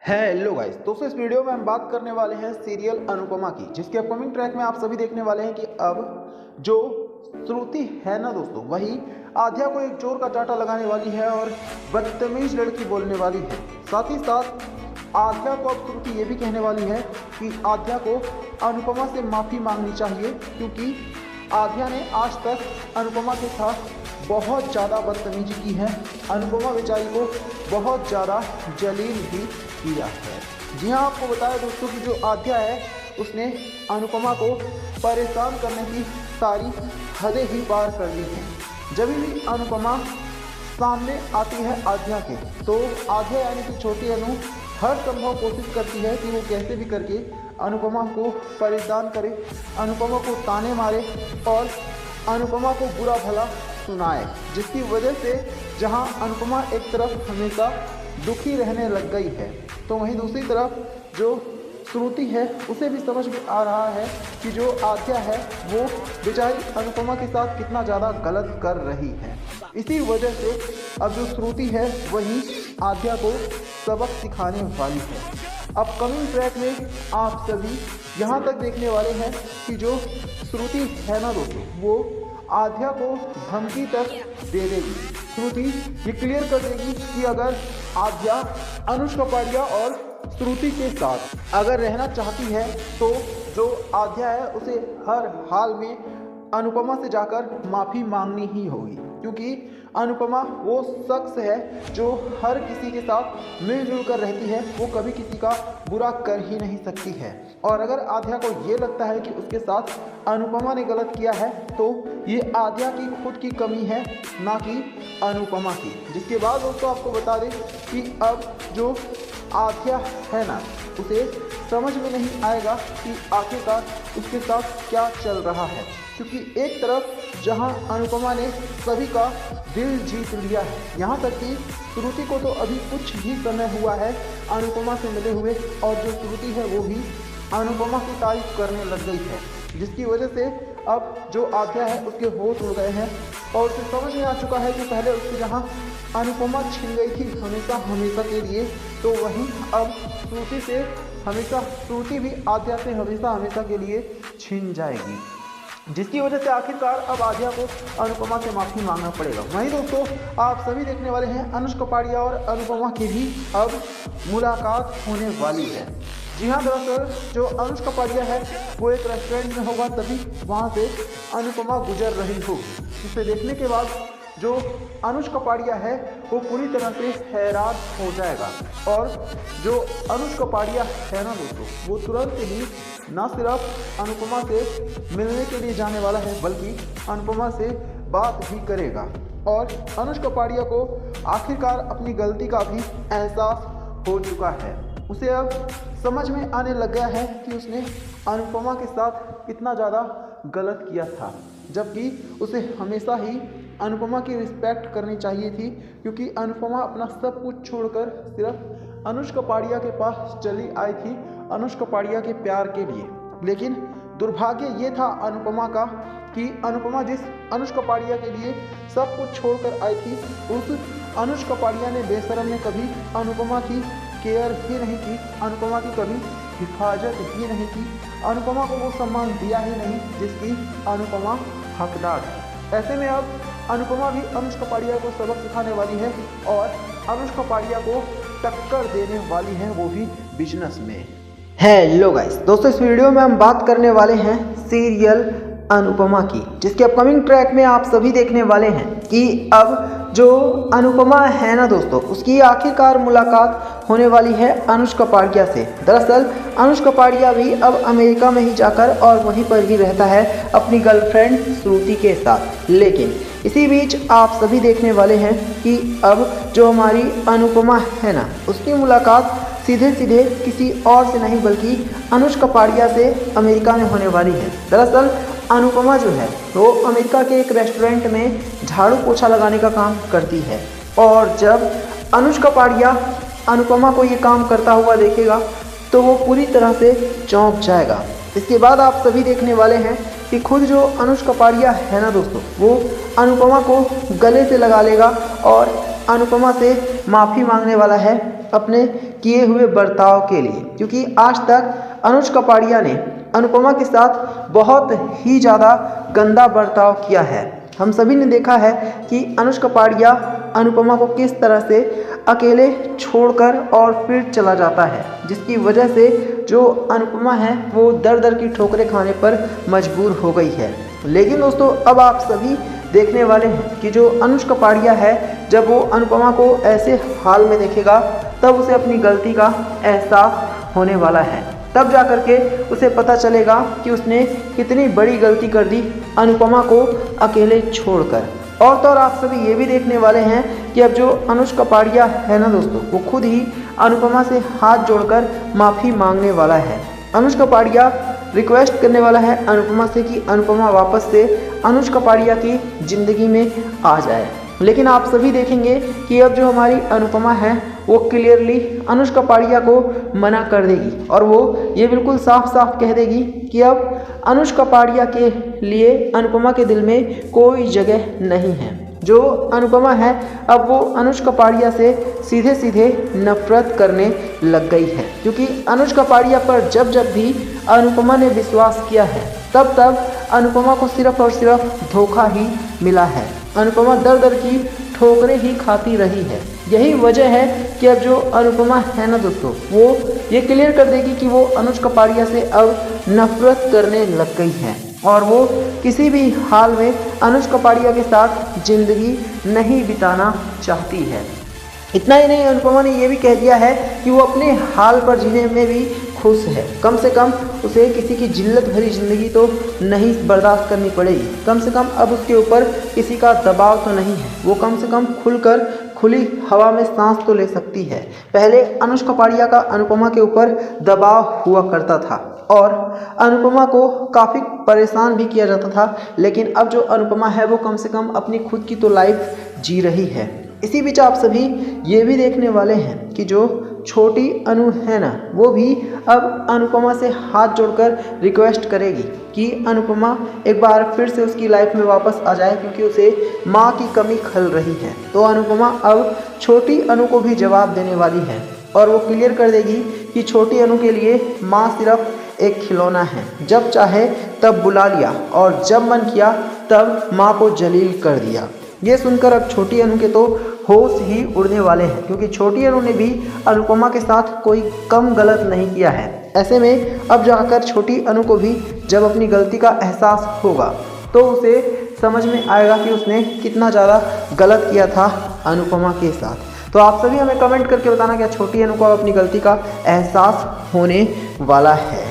Hello guys, दोस्तों इस video में हम बात करने वाले हैं सीरियल अनुपमा की, जिसके अपकमिंग ट्रैक में आप सभी देखने वाले हैं कि अब जो श्रुति है ना दोस्तों, वही आध्या को एक चोर का चाटा लगाने वाली है और बदतमीज लड़की बोलने वाली है। साथ ही साथ आध्या को अब श्रुति ये भी कहने वाली है कि आध्या को अनुपमा से माफ़ी मांगनी चाहिए, क्योंकि आध्या ने आज तक अनुपमा के साथ बहुत ज़्यादा बदतमीजी की है। अनुपमा बेचारी को बहुत ज़्यादा जलील भी किया है। जी हाँ, आपको बताया दोस्तों कि जो आध्या है उसने अनुपमा को परेशान करने की सारी हदें ही पार कर ली हैं। जब भी अनुपमा सामने आती है आध्या के, तो आध्या यानी कि छोटी अनु हर संभव कोशिश करती है कि वो कैसे भी करके अनुपमा को परेशान करे, अनुपमा को ताने मारे और अनुपमा को बुरा भला सुनाए, जिसकी वजह से जहां अनुपमा एक तरफ हमेशा दुखी रहने लग गई है, तो वहीं दूसरी तरफ जो श्रुति है उसे भी समझ में आ रहा है कि जो आध्या है वो बेचारी अनुपमा के साथ कितना ज़्यादा गलत कर रही है। इसी वजह से अब जो श्रुति है वही आध्या को सबक सिखाने वाली है। अपकमिंग ट्रैक में आप सभी यहाँ तक देखने वाले हैं कि जो श्रुति है ना दोस्तों, वो आध्या को धमकी तक दे देगी। श्रुति ये क्लियर कर देगी कि अगर आध्या अनुष कपाड़िया और श्रुति के साथ अगर रहना चाहती है तो जो आध्या है उसे हर हाल में अनुपमा से जाकर माफ़ी मांगनी ही होगी, क्योंकि अनुपमा वो शख्स है जो हर किसी के साथ मिलजुल कर रहती है, वो कभी किसी का बुरा कर ही नहीं सकती है। और अगर आध्या को ये लगता है कि उसके साथ अनुपमा ने गलत किया है, तो ये आध्या की खुद की कमी है, ना कि अनुपमा की। जिसके बाद दोस्तों आपको बता दें कि अब जो आध्या है ना, उसे समझ में नहीं आएगा कि आखिरकार उसके साथ क्या चल रहा है, क्योंकि एक तरफ जहां अनुपमा ने सभी का दिल जीत लिया है, यहाँ तक कि श्रुति को तो अभी कुछ ही समय हुआ है अनुपमा से मिले हुए, और जो श्रुति है वो भी अनुपमा की तारीफ करने लग गई है, जिसकी वजह से अब जो आध्या है उसके होश उड़ गए हैं और उसे समझ में आ चुका है कि पहले उससे जहाँ अनुपमा छिन गई थी हमेशा के लिए, तो वहीं अब श्रुति से हमेशा श्रुति भी आध्या से हमेशा के लिए छिन जाएगी, जिसकी वजह से आखिरकार अब आध्या को अनुपमा से माफ़ी मांगना पड़ेगा। वहीं दोस्तों आप सभी देखने वाले हैं अनुष कपाड़िया और अनुपमा की भी अब मुलाकात होने वाली है। जी हाँ, दरअसल जो अनुष कपाड़िया है वो एक रेस्टोरेंट में होगा, तभी वहाँ से अनुपमा गुजर रही होगी, जिसे देखने के बाद जो अनुष कपाड़िया है वो पूरी तरह से हैरान हो जाएगा। और जो अनुष कपाड़िया है ना दोस्तों, वो तुरंत ही ना सिर्फ अनुपमा से मिलने के लिए जाने वाला है, बल्कि अनुपमा से बात भी करेगा। और अनुष कपाड़िया को आखिरकार अपनी गलती का भी एहसास हो चुका है। उसे अब समझ में आने लग गया है कि उसने अनुपमा के साथ कितना ज़्यादा गलत किया था, जबकि उसे हमेशा ही अनुपमा की रिस्पेक्ट करनी चाहिए थी, क्योंकि अनुपमा अपना सब कुछ छोड़कर सिर्फ अनुष कपाड़िया के पास चली आई थी अनुष कपाड़िया के प्यार के लिए। लेकिन दुर्भाग्य ये था अनुपमा का कि अनुपमा जिस अनुष कपाड़िया के लिए सब कुछ छोड़कर आई थी, उस अनुष कपाड़िया ने बेशरम ने कभी अनुपमा की केयर ही नहीं की, अनुपमा की कभी हिफाजत ही नहीं की, अनुपमा को वो सम्मान दिया ही नहीं जिसकी अनुपमा हकदार है। ऐसे में अब अनुपमा भी अनुष कपाड़िया को सबक सिखाने वाली है और अनुष कपाड़िया को टक्कर देने वाली है, वो भी बिजनेस में। हेलो गाइस, दोस्तों इस वीडियो में हम बात करने वाले हैं सीरियल अनुपमा की, जिसके अपकमिंग ट्रैक में आप सभी देखने वाले हैं कि अब जो अनुपमा है ना दोस्तों, उसकी आखिरकार मुलाकात होने वाली है अनुष कपाड़िया से। दरअसल अनुष कपाड़िया भी अब अमेरिका में ही जाकर और वहीं पर भी रहता है अपनी गर्लफ्रेंड श्रुति के साथ। लेकिन इसी बीच आप सभी देखने वाले हैं कि अब जो हमारी अनुपमा है ना, उसकी मुलाकात सीधे सीधे किसी और से नहीं बल्कि अनुष कपाड़िया से अमेरिका में होने वाली है। दरअसल अनुपमा जो है वो अमेरिका के एक रेस्टोरेंट में झाड़ू पोछा लगाने का काम करती है, और जब अनुष कपाड़िया अनुपमा को ये काम करता हुआ देखेगा तो वो पूरी तरह से चौंक जाएगा। इसके बाद आप सभी देखने वाले हैं कि खुद जो अनुष कपाड़िया है ना दोस्तों, वो अनुपमा को गले से लगा लेगा और अनुपमा से माफ़ी मांगने वाला है अपने किए हुए बर्ताव के लिए, क्योंकि आज तक अनुज कपाड़िया ने अनुपमा के साथ बहुत ही ज़्यादा गंदा बर्ताव किया है। हम सभी ने देखा है कि अनुज कपाड़िया अनुपमा को किस तरह से अकेले छोड़कर और फिर चला जाता है, जिसकी वजह से जो अनुपमा है वो दर दर की ठोकरें खाने पर मजबूर हो गई है। लेकिन दोस्तों अब आप सभी देखने वाले हैं कि जो अनुज कपाड़िया है जब वो अनुपमा को ऐसे हाल में देखेगा तब उसे अपनी गलती का एहसास होने वाला है। तब जा कर के उसे पता चलेगा कि उसने कितनी बड़ी गलती कर दी अनुपमा को अकेले छोड़कर। और तो और आप सभी ये भी देखने वाले हैं कि अब जो अनुज कपाड़िया है ना दोस्तों, वो खुद ही अनुपमा से हाथ जोड़कर माफ़ी मांगने वाला है। अनुज कपाड़िया रिक्वेस्ट करने वाला है अनुपमा से कि अनुपमा वापस से अनुज कपाड़िया की ज़िंदगी में आ जाए। लेकिन आप सभी देखेंगे कि अब जो हमारी अनुपमा है वो क्लियरली अनुज कपाड़िया को मना कर देगी और वो ये बिल्कुल साफ साफ कह देगी कि अब अनुज कपाड़िया के लिए अनुपमा के दिल में कोई जगह नहीं है। जो अनुपमा है अब वो अनुज कपाड़िया से सीधे सीधे नफरत करने लग गई है, क्योंकि अनुज कपाड़िया पर जब जब भी अनुपमा ने विश्वास किया है तब तब अनुपमा को सिर्फ और सिर्फ धोखा ही मिला है। अनुपमा दर दर की ठोकरें ही खाती रही है। यही वजह है कि अब जो अनुपमा है ना दोस्तों, वो ये क्लियर कर देगी कि वो अनुज कपाड़िया से अब नफरत करने लग गई है और वो किसी भी हाल में अनुज कपाड़िया के साथ ज़िंदगी नहीं बिताना चाहती है। इतना ही नहीं, अनुपमा ने ये भी कह दिया है कि वो अपने हाल पर जीने में भी खुश है। कम से कम उसे किसी की जिल्लत भरी ज़िंदगी तो नहीं बर्दाश्त करनी पड़ेगी। कम से कम अब उसके ऊपर किसी का दबाव तो नहीं है। वो कम से कम खुलकर खुली हवा में सांस तो ले सकती है। पहले अनुज कपाड़िया का अनुपमा के ऊपर दबाव हुआ करता था और अनुपमा को काफ़ी परेशान भी किया जाता था, लेकिन अब जो अनुपमा है वो कम से कम अपनी खुद की तो लाइफ जी रही है। इसी बीच आप सभी ये भी देखने वाले हैं कि जो छोटी अनु है ना, वो भी अब अनुपमा से हाथ जोड़कर रिक्वेस्ट करेगी कि अनुपमा एक बार फिर से उसकी लाइफ में वापस आ जाए, क्योंकि उसे माँ की कमी खल रही है। तो अनुपमा अब छोटी अनु को भी जवाब देने वाली है और वो क्लियर कर देगी कि छोटी अनु के लिए माँ सिर्फ एक खिलौना है। जब चाहे तब बुला लिया और जब मन किया तब माँ को जलील कर दिया। ये सुनकर अब छोटी अनु के तो होश ही उड़ने वाले हैं, क्योंकि छोटी अनु ने भी अनुपमा के साथ कोई कम गलत नहीं किया है। ऐसे में अब जाकर छोटी अनु को भी जब अपनी गलती का एहसास होगा तो उसे समझ में आएगा कि उसने कितना ज़्यादा गलत किया था अनुपमा के साथ। तो आप सभी हमें कमेंट करके बताना क्या छोटी अनु को अपनी गलती का एहसास होने वाला है।